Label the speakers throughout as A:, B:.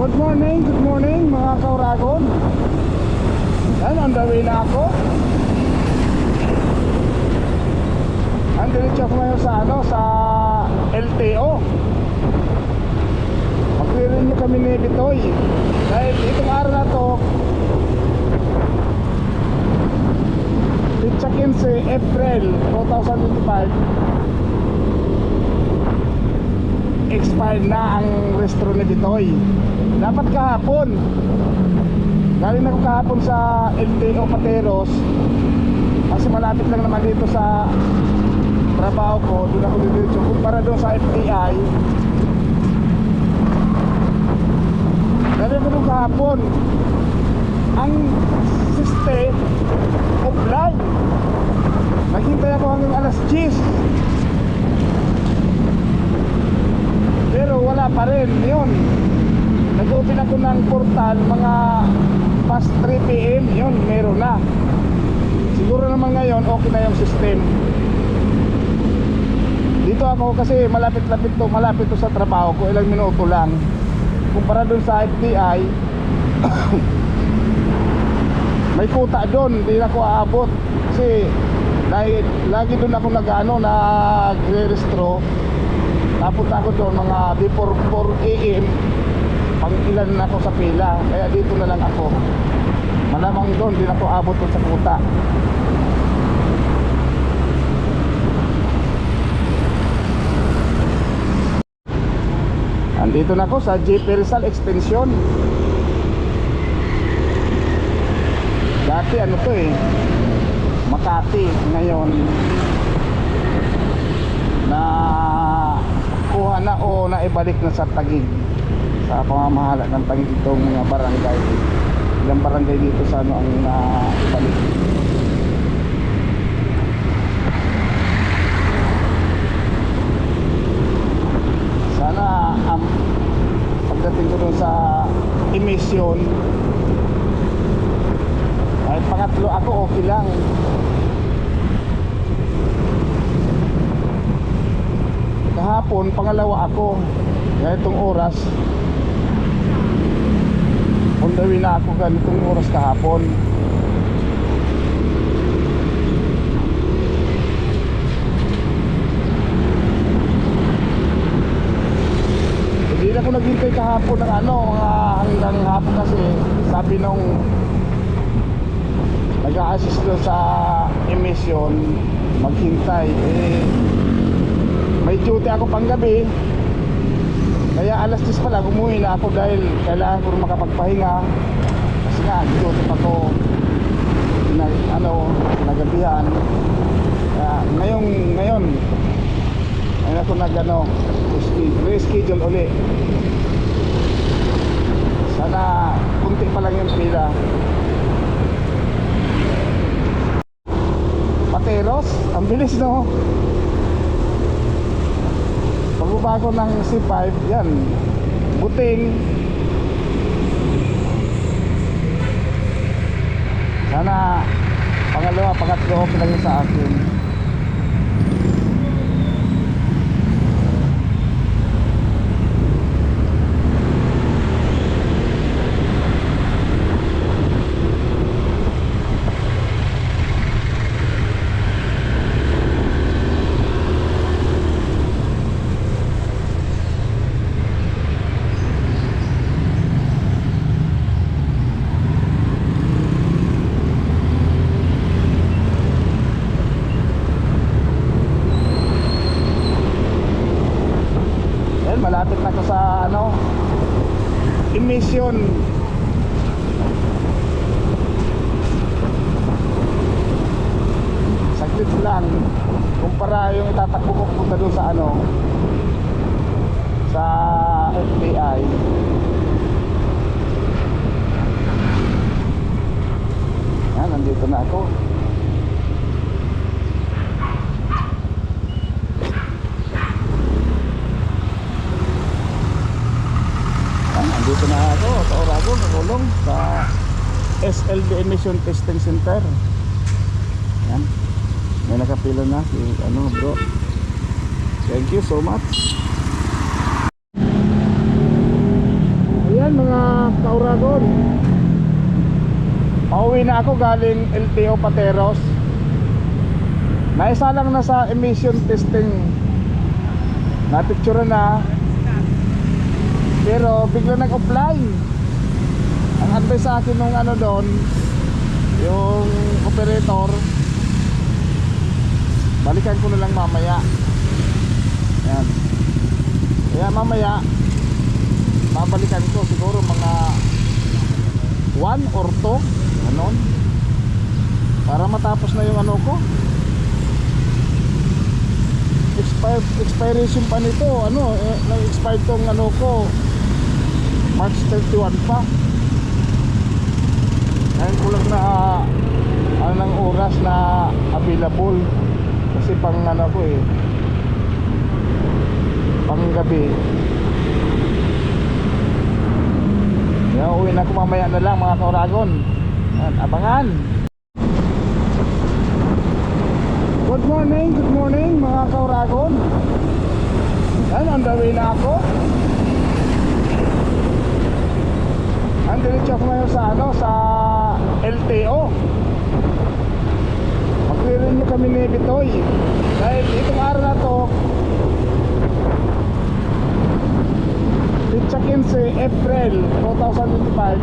A: Good morning mga kauragon. Yan, on the way na ako. Andiretso ako ngayon sa sa LTO. Mag-clearin nyo kami ni Bitoy. Dahil itong araw na to, Pitsa 15 April 2025, expired na ang restro ni Bitoy. Dapat kahapon. Galing ako kahapon sa LTO Pateros, kasi malapit lang naman dito sa trabaho ko. Doon ako dito kumpara doon sa FTI. Galing ako doon kahapon. Ang system offline. Naghintay ako hanggang alas 10, pero wala pa rin yun. Nag-open ako ng portal mga past 3 PM, yun, meron na. Siguro naman ngayon okay na yung system. Dito ako kasi malapit to sa trabaho ko, ilang minuto lang. Kumpara dun sa FTI, may kuta dun, hindi na ako aabot. Kasi lagi dun ako nag-re-restro. Napunta ako doon mga before 4 AM, pang ilan na ako sa pila. Kaya dito na lang ako. Malamang doon din ako abot sa kuta. Andito na ako sa JP Rizal Extension. Dati ano to Makati. Ngayon na kuha na o naibalik na sa Taguig, sa pamamahala ng Taguig itong mga barangay. Ilang barangay dito sa ang naibalik. Sana pagdating ko dun sa emission, ay pangatlo ako, okay lang. Kahapon pangalawa ako, kaya itong oras on the way na ako ganitong oras kahapon. Hindi na ako naghintay kahapon ng hanggang hapon, kasi sabi nung nag-a-assist doon sa emission, maghintay. May duty ako pang gabi, kaya alas 10 pa lang umuwi na ako dahil kailangan ko makapagpahinga. Kasi nga duty pa ko nagabihan. Kaya ngayon ako reschedule uli. Sana kunti pa lang yung pila. Pateros, ang bilis no. Pagbaba ko ng C5, yan, Buting. Sana pangalawa, pangatlo okay lang yun sa akin. Malapit na ko sa emission. Saglit lang kumpara yung itatakbo ko punta doon sa sa FBI. Yan, nandito na ako. Dito na ako sa Oragon, nakulong sa SLB Emission Testing Center. Yan. May nakapila na si bro. Thank you so much. Ayan mga kauragon, pauwi na ako galing LTO Pateros. Naisa lang na sa emission testing, napicture na, pero bigla nag-offline. Ang advice sa akin nung ano doon, yung operator, balikan ko na lang mamaya. Ayan. Kaya mamaya babalikan ko siguro mga 1 or 2 ganon, para matapos na yung ano ko. Expiration pa nito, ano, nag-expire tong ano ko March 31 pa. Ngayon ko lang na ano ng oras na available, kasi pang ano ko pang gabi. Kaya uwi na ako mamaya na lang mga kauragon. Abangan. Good morning mga kauragon. Yan, on the way na ako. Andiretso ako ngayon sa ano, sa LTO. Magre-renew kami ni Bitoy. Dahil itong araw na to, check-in si April 2025,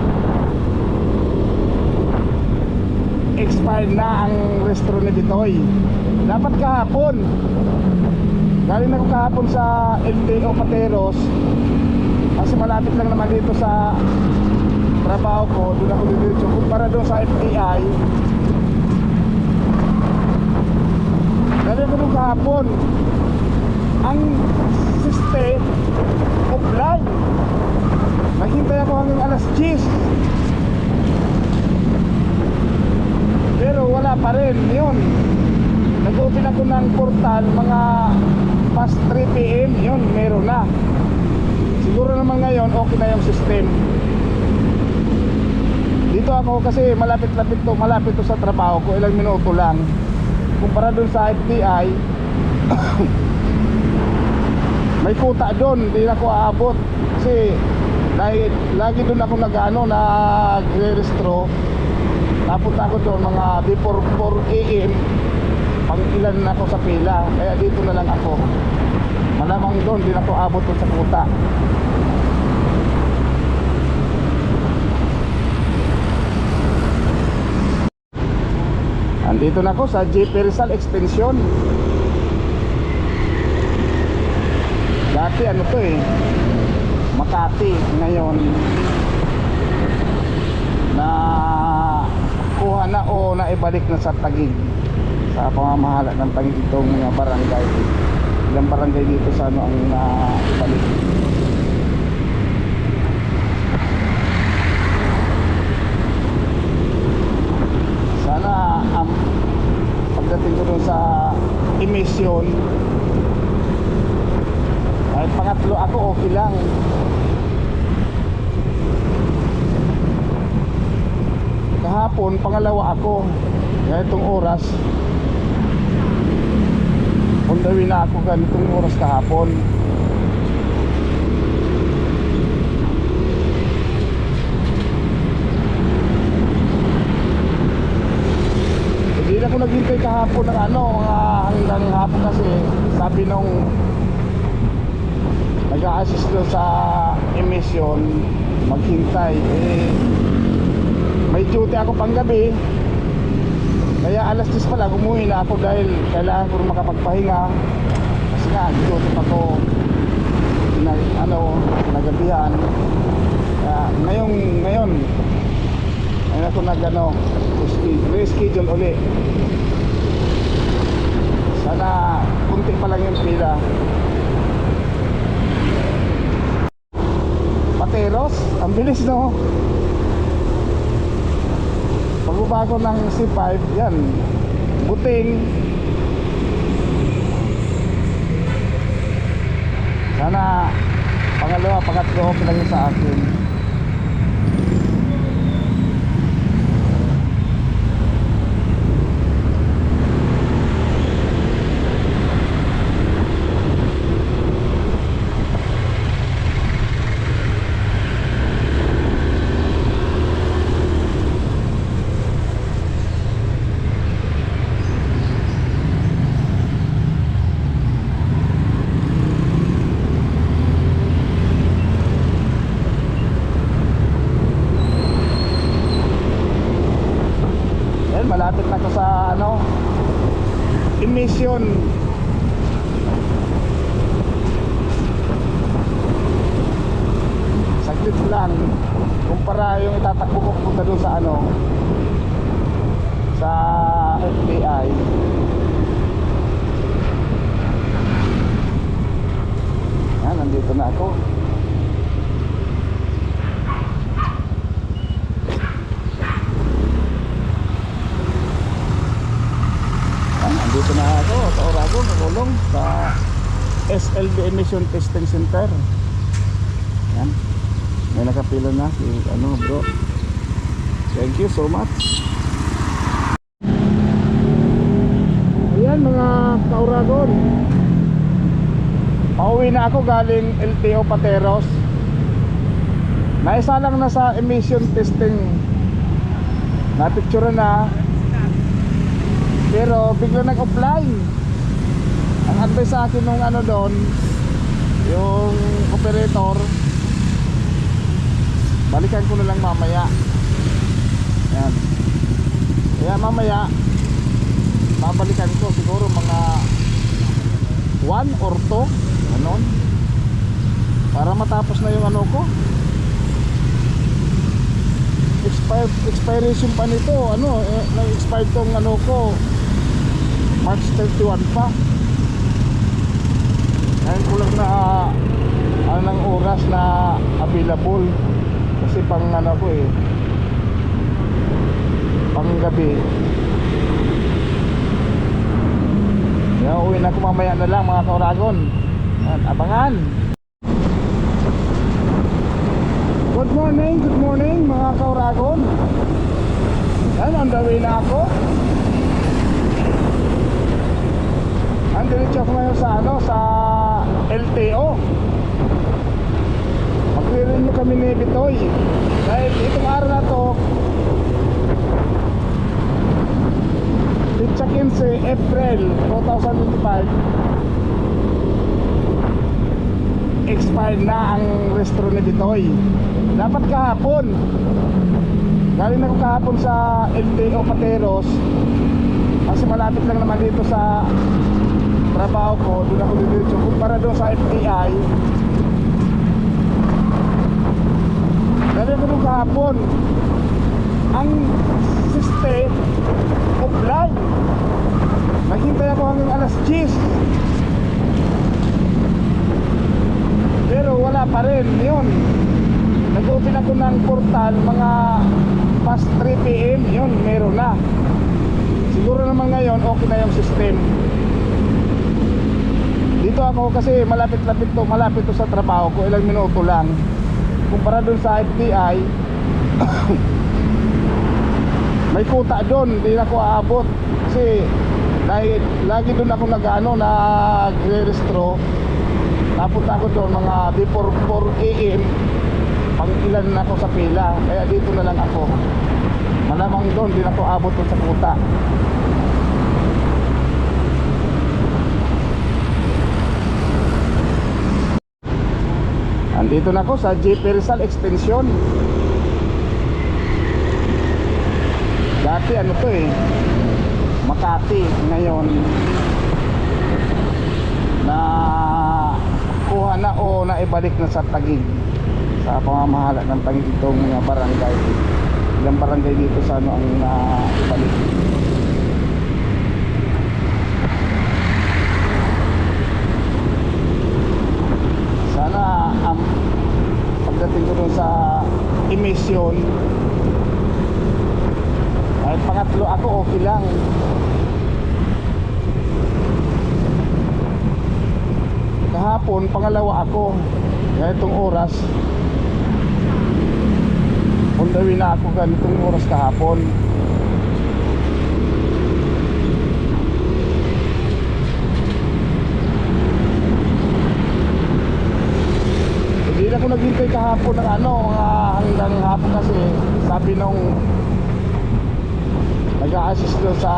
A: expired na ang restro ni Bitoy. Dapat kahapon, galing ako kahapon sa LTO Pateros, kasi malapit lang naman dito sa trabaho ko. Doon ako dito kumpara doon sa FTI. Galing ako doon kahapon, ang system offline. Naghintay ako hanggang alas 10, pero wala pa rin yun. Nag-open ako ng portal mga past 3 PM, yun, meron na. Siguro naman ngayon okay na yung system. Dito ako kasi malapit to sa trabaho ko, ilang minuto lang. Kumpara dun sa FTI, may kuta doon, hindi na ako aabot. Kasi lagi doon ako nag-re-restro. Napunta ako doon mga before 4 AM, pang ilan na ako sa pila. Kaya dito na lang ako. Malamang doon, hindi na ako abot doon sa kuta. Andito na ako sa JP Rizal Extension. Dati ano to Makati. Ngayon na kuha na o naibalik na sa Taguig, sa pamamahala ng Taguig itong mga barangay. Ilang barangay dito sa ano ang naibalik. Sana pagdating ko dun sa emission, ay pangatlo ako, okay lang. Kahapon pangalawa ako. Kaya itong oras, on the way na ako ganitong oras kahapon. Hindi na ako naghintay kahapon ng ano, hanggang hapon, kasi sabi nung nag-a-assist doon sa emission, maghintay. May duty ako pang gabi, kaya alas 10 pa lang umuwi na ako dahil kailangan ko makapagpahinga. Kasi nga duty pa ko nagabihan. Kaya ngayon ako reschedule uli. Sana kunti pa lang yung pila. Pateros, ang bilis no. Pagbaba ko ng C5, yan, Buting. Sana pangalawa, pangatlo okay lang yun sa akin. yun. Saglit lang. Kumpara yung itatakbo ko punta doon sa ano, sa FBI. Yan, nandito na ako. Yan, nandito na ako sa Oragon, nakulong sa SLB Emission Testing Center. Yan, may nakapila na si ano bro. Thank you so much. Ayan mga ka-Oragon, pauwi na ako galing LTO Pateros. Naisa lang na sa emission testing, napicture na, pero bigla nag-offline. Ang advice sa akin nung ano doon, yung operator, balikan ko na lang mamaya. Yan. Kaya mamaya babalikan ko siguro mga 1 or 2 ganon, para matapos na yung ano ko. Expiration pa nito, ano, nag-expired tong ano ko March 31 pa. Ngayon ko lang na ano ng oras na available, kasi pang ano ko pang gabi. Kaya uwi na ako mamaya na lang mga ka-Oragon. Abangan. Good morning mga ka-Oragon. Yan, on the way na ako. Andiretso ako ngayon sa ano, sa LTO. Magre-renew kami ni Bitoy. Dahil itong araw na to, Pitsa 15 April 2025, expired na ang restro ni Bitoy. Dapat kahapon. Galing ako kahapon sa LTO Pateros, kasi malapit lang naman dito sa trabaho ko. Doon ako diretso. Kumpara doon sa FBI, galing ako doon kahapon. Ang system offline. Naghintay ako hanggang alas 10, pero wala pa rin yun. Nag-open ako ng portal mga past 3 PM, yun, meron na. Siguro naman ngayon okay na yung system. Dito ako kasi malapit to sa trabaho ko, ilang minuto lang. Kumpara dun sa FBI, may kuta doon, hindi na ako aabot. Kasi lagi doon ako nag-re-restro. Napunta ako doon mga before 4 AM, pang ilan na ako sa pila. Kaya dito na lang ako. Malamang doon, hindi na ako abot doon sa kuta. Andito na ako sa JP Rizal Extension. Dati ano to Makati. Ngayon na kuha na o naibalik na sa Taguig, sa pamamahala ng Taguig itong mga barangay. Ilang barangay dito sa ano ang naibalik. Sana pagdating ko dun sa emission, ay pangatlo ako, okay lang. Kahapon pangalawa ako. Kaya itong oras, on the way na ako ganitong oras kahapon. Hindi na ako naghintay kahapon ng ano, hanggang hapon, kasi sabi nung nag-a-assist doon sa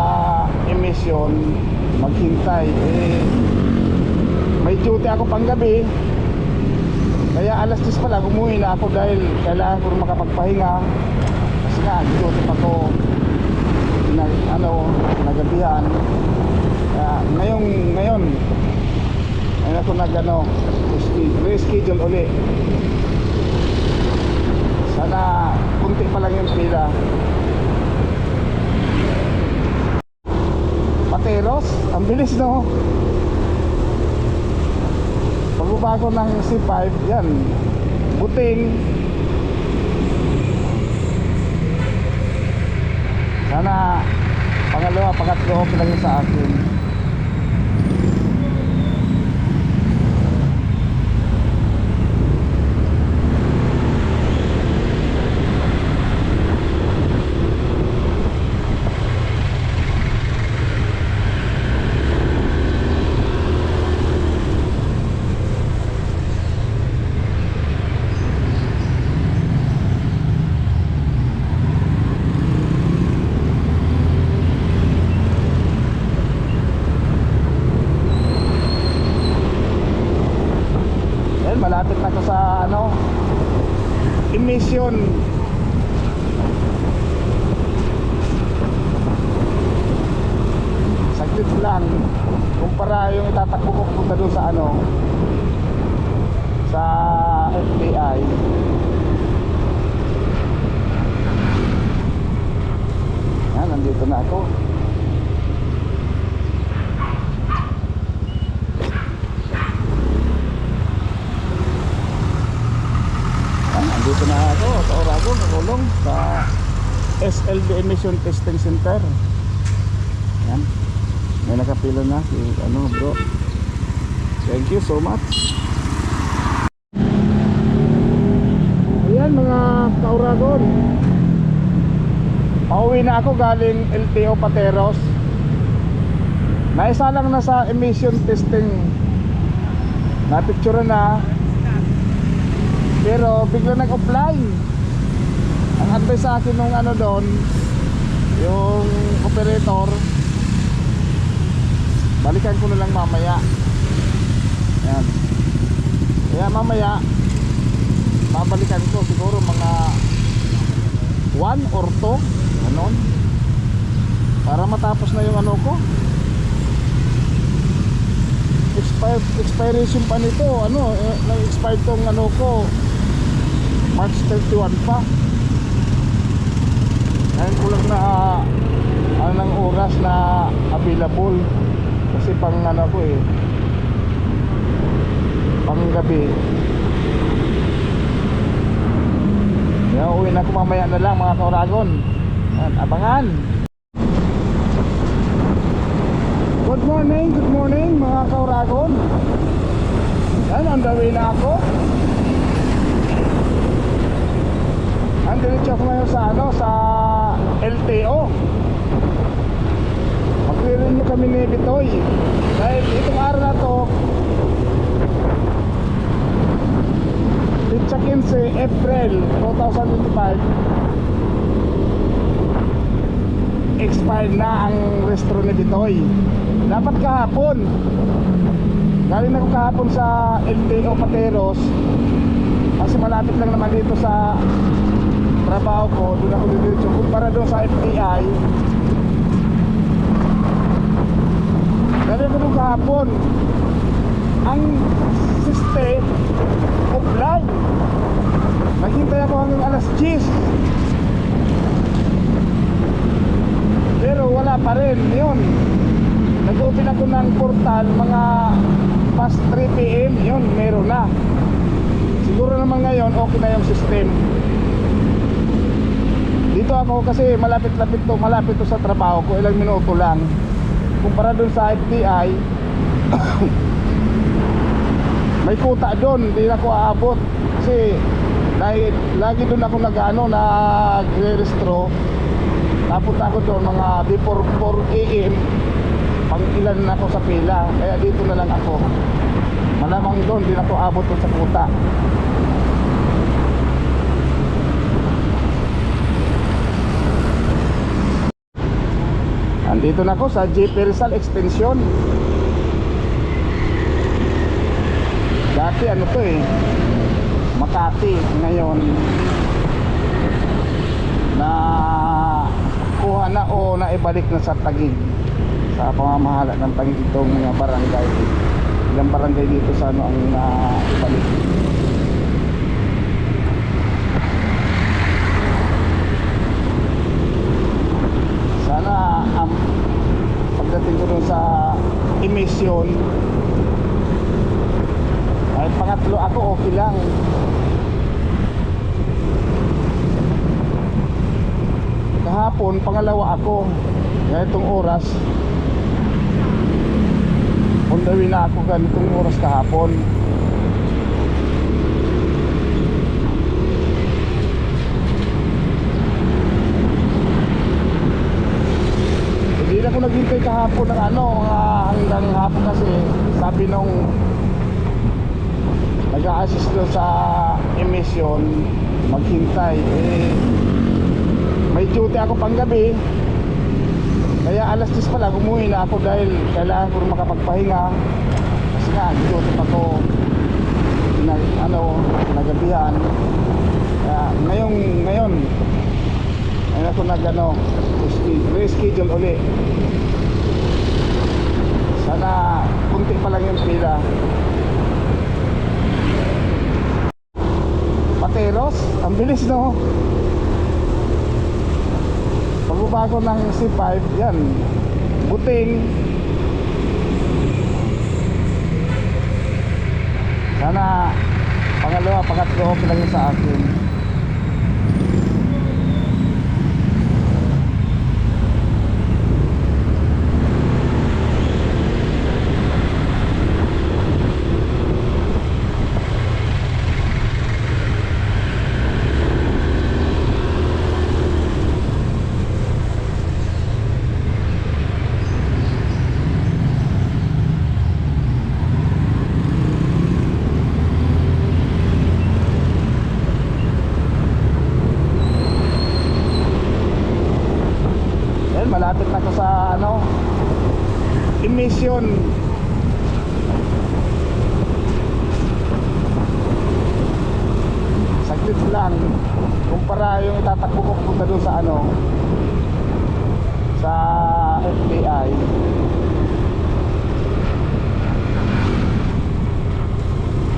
A: emission, maghintay. May duty ako pang gabi, kaya alas 10 pa lang umuwi na ako dahil kailangan ko makapagpahinga. Kasi nga duty pa ko nagabihan. Ngayon ayun ako reschedule uli. Sana kunti pa lang yung pila. Pateros, ang bilis no. Pagbaba ko ng C5, yan, Buting. Sana pangalawa, pangatlo okay lang yun sa akin. Malapit na ko sa emission. Saglit lang kumpara yung itatakbo ko punta doon sa sa FBI. Yan, nandito na ako. Dito na ako sa Oragon, nakulong sa SLB Emission Testing Center. Yan. May nakapila na si bro. Thank you so much. Ayan mga ka-Oragon, pauwi na ako galing LTO Pateros. Naisa lang na sa emission testing. Napicture na. Pero bigla nag-apply. Ang advice sa akin nung doon, yung operator, balikan ko na lang mamaya. Ayan. Kaya mamaya babalikan ko siguro mga 1 or 2 ganon, para matapos na yung ko. Expiration pa nito, nag-expired tong ko March 31 pa. Ngayon ko lang na ng oras na available. Kasi pang pang gabi. Kaya uwi na ako mamaya na lang mga ka-Oragon. Abangan. Good morning mga ka-Oragon. Yan, on the way na ako. Diretso ako ngayon sa LTO. Magre-renew kami ni Bitoy. Dahil itong araw na to, Pitsa 15 April 2025, expired na ang restro ni Bitoy. Dapat kahapon. Galing ako kahapon sa LTO Pateros, kasi malapit lang naman dito sa trabaho ko. Doon ako diretso kumpara doon sa FBI. Galing ako doon kahapon. Ang system offline. Naghintay ako hanggang alas 10, pero wala pa rin yun. Nag-open ako ng portal mga past 3 PM. Yun, meron na. Siguro naman ngayon okay na yung system. Dito ako kasi malapit to sa trabaho ko, ilang minuto lang. Kumpara dun sa FBI, may kuta doon, hindi na ako aabot. Kasi lagi doon ako nag-re-restro. Napunta ako doon mga before 4 AM. Pang ilan na ako sa pila. Kaya dito na lang ako. Malamang doon, hindi na ako abot doon sa kuta. Andito na ako sa JP Rizal Extension. Dati to Makati. Ngayon na kuha na o naibalik na sa Taguig. sa pamamahala ng itong mga barangay. Ilang barangay dito sa ano ang ibalik. Sana pagdating ko dun sa emission, ay pangatlo ako, okay lang. Kahapon pangalawa ako, ganitong oras on the way na ako, ganitong oras kahapon. Hindi na ako naghintay kahapon ng hanggang hapon kasi sabi nung nag-a-assist doon sa emission maghintay, may duty ako pang gabi, kaya alas 10 pa lang umuwi na ako dahil kailangan ko rin makapagpahinga kasi nga duty pa ko nagabihan. Kaya ngayon ako reschedule uli. Sana kunti pa lang yung pila. Pateros, ang bilis no. Pagbaba ko ng C5, yan, Buting. Sana pangalawa, pangatlo, okay lang yun sa akin. Malapit na ko sa emission. Saglit lang kumpara yung itatakbo ko punta doon sa sa FBI.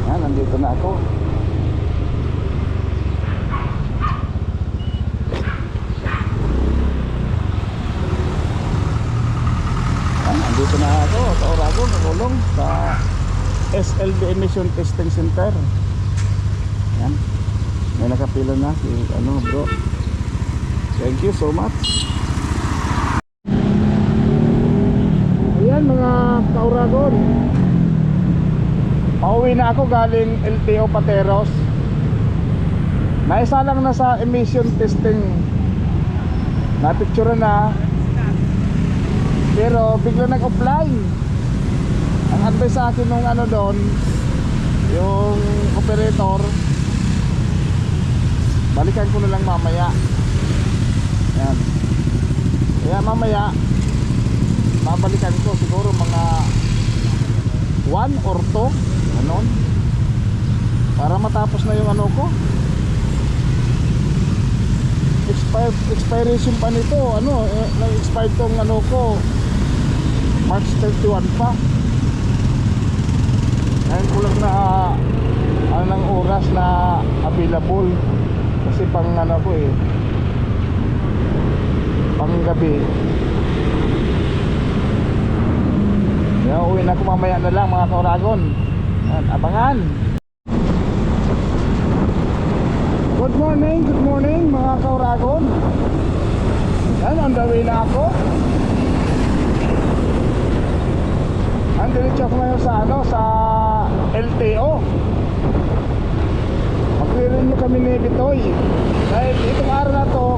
A: Yan, nandito na ako. Dito na ako sa Oragon, nakulong sa SLB Emission Testing Center. Yan, may nakapila na si bro. Thank you so much. Ayan mga ka-Oragon, pauwi na ako galing LTO Pateros. Naisa lang na sa emission testing, napicture na. Pero bigla nag-offline. Ang advice sa akin nung doon, yung operator, balikan ko na lang mamaya. Yan. Kaya mamaya babalikan ko siguro mga 1 or 2 ganon, para matapos na yung ko. Expiration pa nito, nag-expired tong ko March 31 pa. Ngayon ko lang na ng oras na available kasi pang pang gabi. Kaya uwi na ako mamaya na lang mga ka-Oragon. Abangan. Good morning mga ka-Oragon. Yan, on the way na ako. Diretso ako ngayon sa LTO. Mag-renew kami ni Bitoy dahil itong araw na to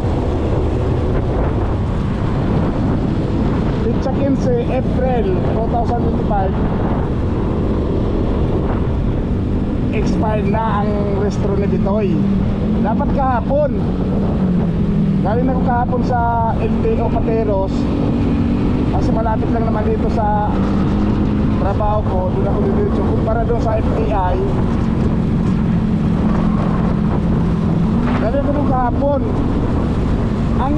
A: pitsa 15 April 2025, expired na ang restro ni Bitoy. Dapat kahapon, galing ako kahapon sa LTO Pateros kasi malapit lang naman dito sa trabaho ko, doon ako diretso. Kumpara doon sa FBI, galing ako doon kahapon, ang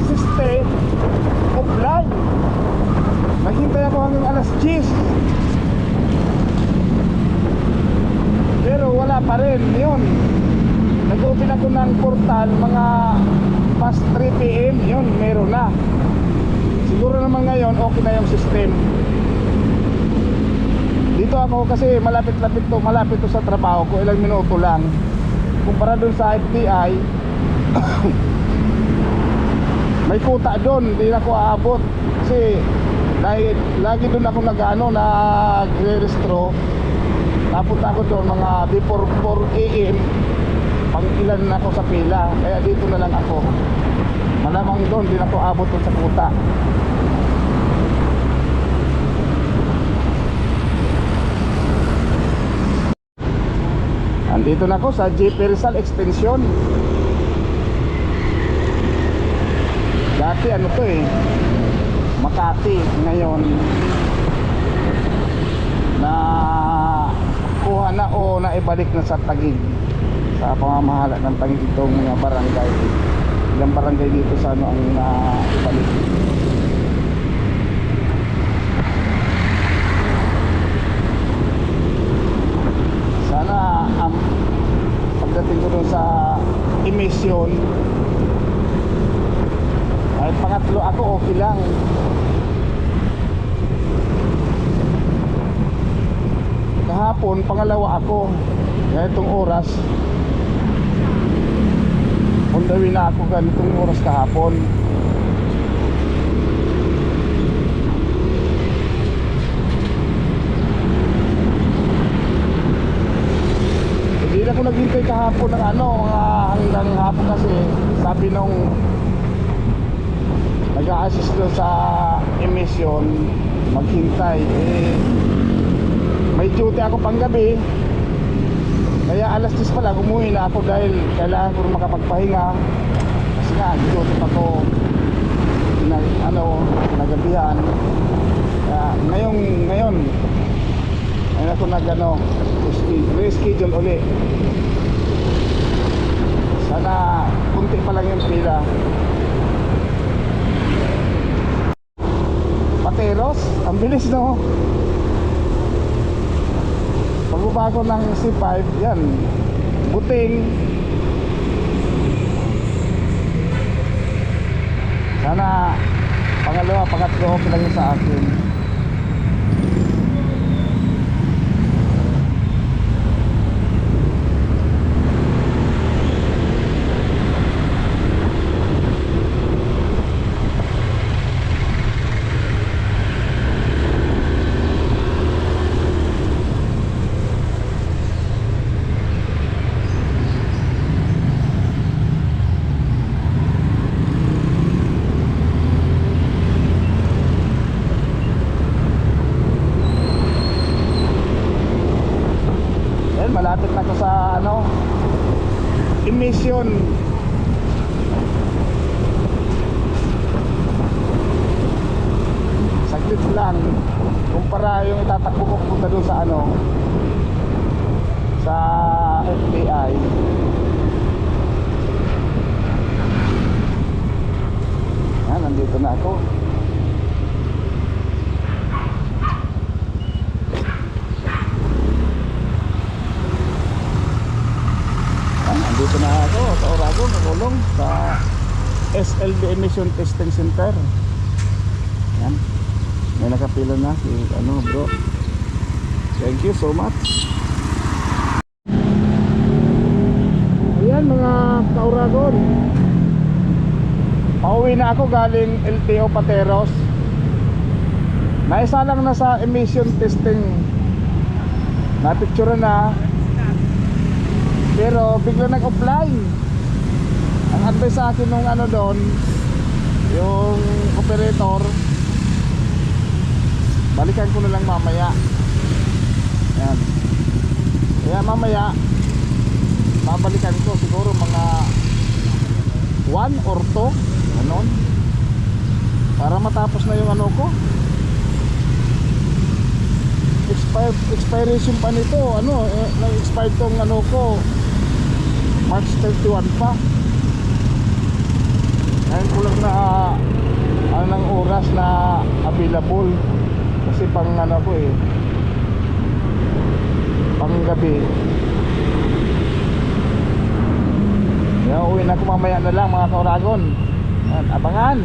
A: system offline. wala pa rin. Yun, nag-open ako ng portal mga past 3 PM. Yun, meron na. Siguro naman ngayon okay na yung system. Dito ako kasi malapit to sa trabaho ko, ilang minuto lang. Kumpara dun sa FTI, may kuta doon, hindi na ako aabot. Kasi lagi doon ako nag-re-restro. Napunta ako doon mga before 4 AM. Pang ilan na ako sa pila. Kaya dito na lang ako. Malamang doon, hindi na ako abot doon sa kuta. Andito na ako sa JP Rizal Extension. Dati ano to Makati. Ngayon na kuha na o naibalik na sa Taguig, sa pamamahala ng Taguig itong mga barangay. Ilang barangay dito sa ano ang naibalik. Sana pagdating ko dun sa emission, ay pangatlo ako okay lang. Kahapon pangalawa ako. Kaya itong oras on the way na ako ganitong oras kahapon. Hindi na ako naghintay kahapon ng hanggang hapon kasi sabi nung nag-a-assist doon sa emission maghintay may duty ako pang gabi, kaya alas 10 pa lang umuwi na ako dahil kailangan ko makapagpahinga kasi nga duty pa ko nagabihan. Kaya ngayon ako reschedule uli. Sana kunti pa lang yung pila. Pateros, ang bilis no. Pagbaba ko ng C5, yan, Buting. Sana pangalawa, pangatlo okay lang yun sa akin. Malapit na ko sa emission. Saglit lang kumpara yung itatakbo ko punta doon sa sa FTI. Yan, nandito na ako. Dito na ako sa Oragon, nakulong sa SLB Emission Testing Center. Yan, may nakapila na si bro. Thank you so much. Ayan mga ka-Oragon, pauwi na ako galing LTO Pateros. Naisa lang na sa emission testing, napicture na. Pero bigla nag-offline. Ang advice sa akin nung doon, yung operator, balikan ko na lang mamaya. Yan. Kaya mamaya babalikan ko siguro mga 1 or 2 ganon, para matapos na yung ko. Expiration pa nito, nag-expired tong ko March 31 pa. Ngayon ko lang na ng oras na available kasi pang pang gabi. na ako mamaya na lang mga kauragon. Yan, abangan.